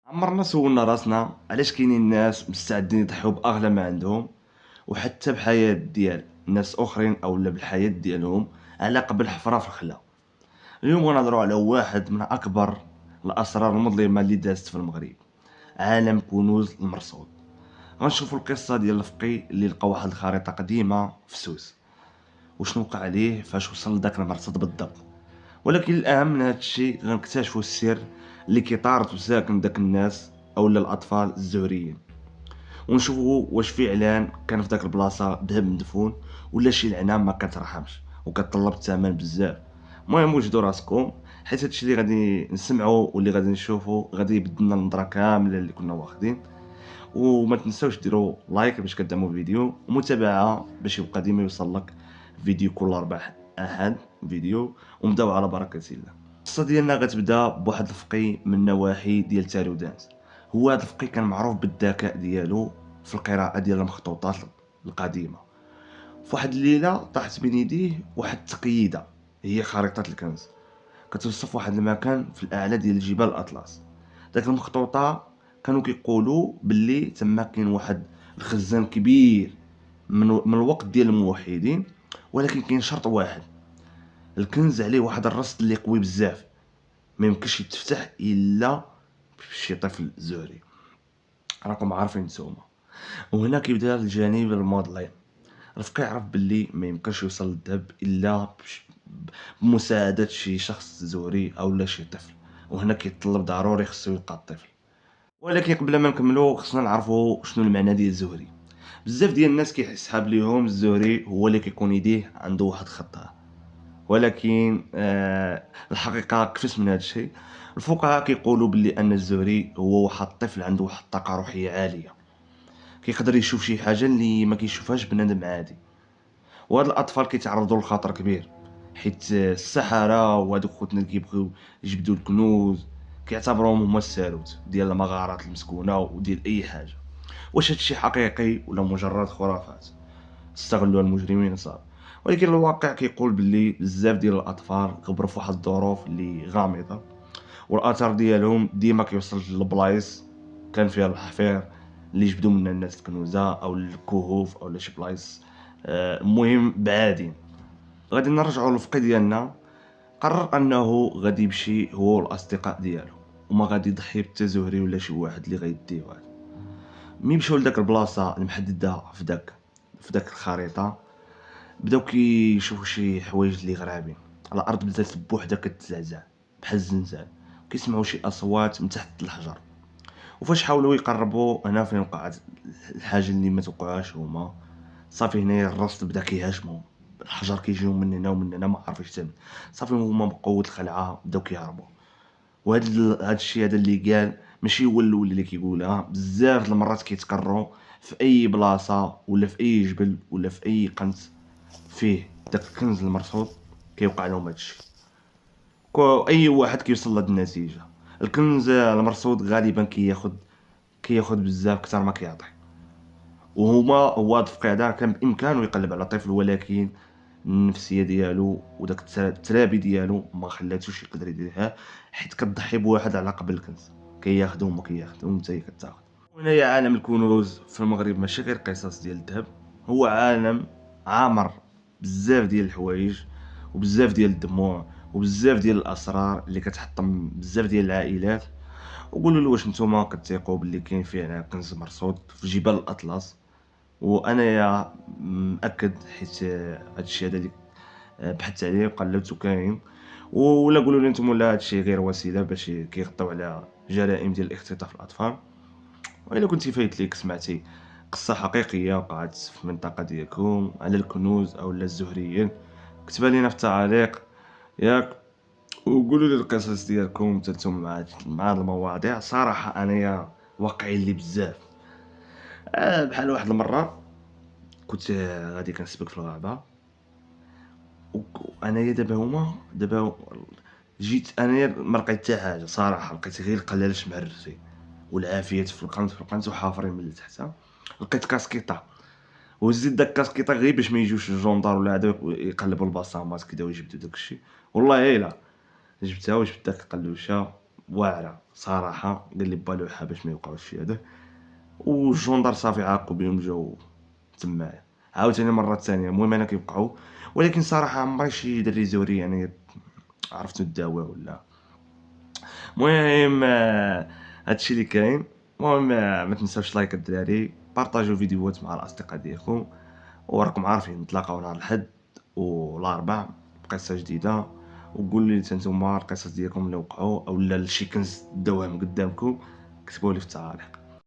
عمرنا سولنا راسنا علاش كاينين ناس مستعدين يضحيو بأغلى ما عندهم وحتى بحياة ديال ناس أخرين أولا بالحياة ديالهم على قبل حفرة في الخلا. اليوم غنهضروا على واحد من أكبر الأسرار المظلمة اللي دازت في المغرب، عالم كنوز المرصود. غنشوفوا القصة ديال الفقي اللي لقى واحد الخريطة قديمة في سوس، وشنو وقع ليه فاش وصل لداك المرصد بالضبط. ولكن الأهم من هذا الشيء غنكتشفوا السر اللي كيطارد وساكن داك الناس أولا الأطفال الزهريين، ونشوفوا واش فعلا كان في داك البلاصه ذهب مدفون ولا شي لعنه ما كترحمش وكتطلب الثمن بزاف. المهم وجدوا راسكم، حيت هادشي اللي غادي نسمعوا واللي غادي نشوفوا غادي يبدلنا النظره كامله اللي كنا واخدين. وما تنساوش ديروا لايك باش كدعموا الفيديو، ومتابعه باش يبقى ديما يوصل لك فيديو كل اربع احد فيديو. ونبداو على بركه الله. القصه ديالنا غتبدا بواحد الفقي من نواحي ديال تارودانت. هو هذا الفقي كان معروف بالذكاء ديالو في القراءة ديال المخطوطات القديمة. في واحد الليلة طاحت بين يديه واحد التقييدة، هي خريطة الكنز كتوصف واحد المكان في الأعلى ديال جبال الأطلس. داك المخطوطة كانوا كيقولوا باللي تما كاين واحد الخزان كبير من الوقت ديال الموحدين، ولكن كاين شرط واحد: الكنز عليه واحد الرصد اللي قوي بزاف ما يمكنش يتفتح الا بشي طفل زهري. راكم عارفين نتوما. وهنا كيبدا الجانب المظلم. الفقيه عرف باللي ما يمكنش يوصل للذهب الا بمساعدة شي شخص زهري اولا شي طفل، وهنا كيتطلب ضروري خصو يلقى الطفل. ولكن قبل ما نكملو خصنا نعرفو شنو المعنى ديال الزهري. بزاف ديال الناس كيحسها بليهم الزهري هو اللي كيكون يديه عنده واحد خطه، ولكن الحقيقه كفس من هذا الشيء. الفقهاء كيقولوا باللي ان الزهري هو واحد الطفل عنده واحد الطاقه روحيه عاليه، كيقدر يشوف شي حاجه اللي ما كيشوفهاش بنادم عادي. وهاد الاطفال كيتعرضوا لخطر كبير، حيت السحره وهادوك خوتنا اللي كيبغيو يجبدوا الكنوز كيعتبروهم هما الساروت ديال المغارات المسكونه وديال اي حاجه. واش هادشي حقيقي ولا مجرد خرافات استغلوا المجرمين صار؟ ولكن الواقع كيقول باللي بزاف ديال الاطفال كبروا في واحد الظروف اللي غامضه، والاثر ديالهم ديما كيوصل للبلايص كان فيها الحفير اللي جبدوا منها الناس الكنوزه او الكهوف او شي بلايص المهم بعادين. غادي نرجعوا للفقي ديالنا. قرر انه غادي يمشي هو والاصدقاء ديالو، وما غادي يضحي بالتزهري ولا شي واحد اللي غيديه هذا. ملي مشاو لداك البلاصه المحدده في داك الخريطه، بداو كيشوفوا شي حوايج اللي غرابين. الارض بدات بوحدها كتزعزع بحال الزنزان، كيسمعوا شي اصوات من تحت الحجر. وفاش حاولوا يقربوا هنا فين وقعت الحاجه اللي ما توقعوهاش هما. صافي هنايا الرصد بدا كيهاجمهم، الحجر كيجيو من هنا ومن هنا ما عرفوش تم. صافي هما بقوه الخلعه بداو كيهربوا. هاد الشيء هذا اللي قال ماشي هو الاول اللي كيقولها، بزاف د المرات كيتكرروا في اي بلاصه ولا في اي جبل ولا في اي قنت فيه داك الكنز المرصود كيوقع لهم هادشي. اي واحد كيوصل لهاد النتيجه. الكنز المرصود غالبا كياخد بزاف اكثر ما كيعطي. هو هاد الفقيه هذا كان بامكانه يقلب على طفل، ولكن النفسيه ديالو وداك الترابي ديالو ما خلاتوش يقدر يديرها، حيت كتضحي بواحد على قبل الكنز كياخدو وما كياخدو وانت كتاخد. هنايا عالم الكنوز في المغرب ماشي غير قصص ديال الذهب، هو عالم عامر بزاف ديال الحوايج وبزاف ديال الدموع وبزاف ديال الاسرار اللي كتحطم بزاف ديال العائلات. وقولوا لي واش نتوما كتيقوا باللي كاين فعلا كنز مرصود في جبال الاطلس؟ وانايا مأكد، حيت هادشي هذا اللي بحثت عليه وقلبت وكاين. ولا قولوا لي نتوما لا هادشي غير وسيله باش كيغطيو على جرائم ديال اختطاف الاطفال. والا كنتي فايت ليك سمعتي قصه حقيقيه وقعت في المنطقه ديالكم على الكنوز او الزهريين، كتبها لينا في التعاليق ياك. وقولوا لي القصص ديالكم نتوما مع هاد المواضيع. صراحه انايا واقعين لي بزاف. بحال واحد المره كنت غادي كنسبق في الغابه، وانايا دابا جيت انايا ما لقيت حتى حاجه صراحه، لقيت غير القلاش معرسين والعافيات في القنت وحافرين من التحت. لقيت كاسكيطه وزيد داك الكاسكيطه غير باش ما يجوش الجندار ولا هذا يقلبوا البصمات كدا ويجبدوا داك الشيء. والله الا جبتها وجبت داك القلوشه واعره صراحه، قال لي بالوحه باش ما يوقعوش في هذا. والجندر صافي عاقوا بهم جاو تمايا. عاوتاني مرة ثانية المهم انا كيوقعوا، ولكن صراحة عمري شي دري زوري يعني عرفتو الدواء ولا. المهم هادشي اللي كاين. المهم ما تنساوش لايك الدراري، بارطاجيو فيديوهات مع الاصدقاء ديالكم، وراكم عارفين نتلاقاو نهار الحد والاربع بقصة جديدة. وقول لي نتوما القصص ديالكم اللي وقعوا او لا شي كنز داوهم قدامكم، كتبوا لي في التعاليق.